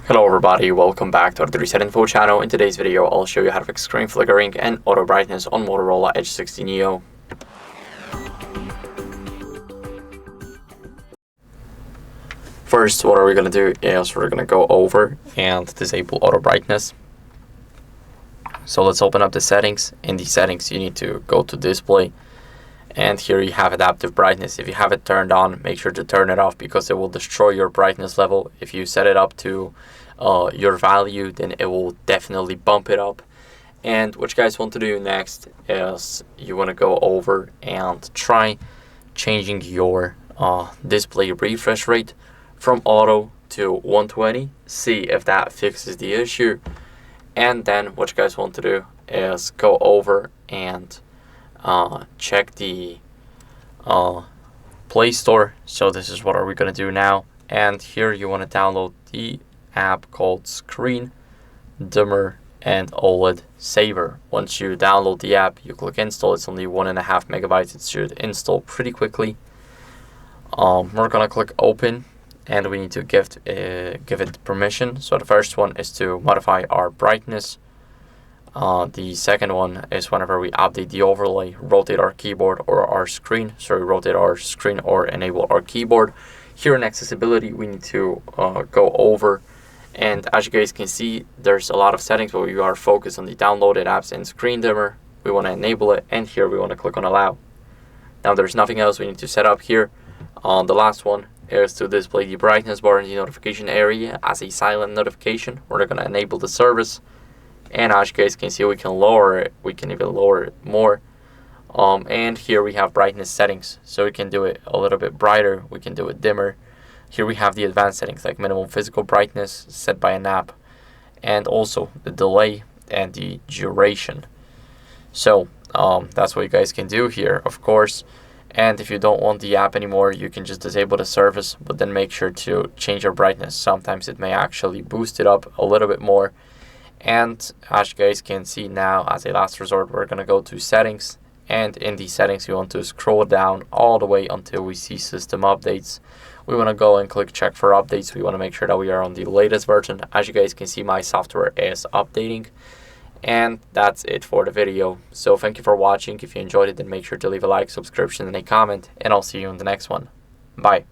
Hello everybody, welcome back to the HardReset.Info channel. In today's video, I'll show you how to fix screen flickering and auto brightness on Motorola Edge 60 Neo. First, what are we going to do is we're going to go over and disable auto brightness. So let's open up the settings. In the settings, you need to go to display. And here you have adaptive brightness. If you have it turned on, make sure to turn it off because it will destroy your brightness level. If you set it up to your value, then it will definitely bump it up. And what you guys want to do next is you want to go over and try changing your display refresh rate from auto to 120. See if that fixes the issue. And then what you guys want to do is go over and check the Play Store. So this is what are we going to do now. And here you want to download the app called Screen Dimmer and OLED Saver. Once you download the app, you click install. It's only 1.5 megabytes. It should install pretty quickly. We're gonna click open, and we need to give it permission. So the first one is to modify our brightness. The second one is whenever we update the overlay, rotate our keyboard or our screen. Sorry, rotate our screen or enable our keyboard. Here in accessibility, we need to go over, and as you guys can see, there's a lot of settings, but we are focused on the downloaded apps and screen dimmer. We want to enable it, and here we want to click on allow. Now there's nothing else we need to set up here. The last one is to display the brightness bar in the notification area as a silent notification. We're going to enable the service. And as you guys can see, we can lower it. We can even lower it more. And here we have brightness settings. So we can do it a little bit brighter. We can do it dimmer. Here we have the advanced settings like minimum physical brightness set by an app. And also the delay and the duration. So that's what you guys can do here, of course. And if you don't want the app anymore, you can just disable the service. But then make sure to change your brightness. Sometimes it may actually boost it up a little bit more. And as you guys can see now, as a last resort, we're going to go to settings, and in the settings we want to scroll down all the way until we see system updates. We want to go and click check for updates. We want to make sure that we are on the latest version. As you guys can see, my software is updating. And that's it for the video. So thank you for watching. If you enjoyed it, then make sure to leave a like, subscription, and a comment, and I'll see you in the next one. Bye.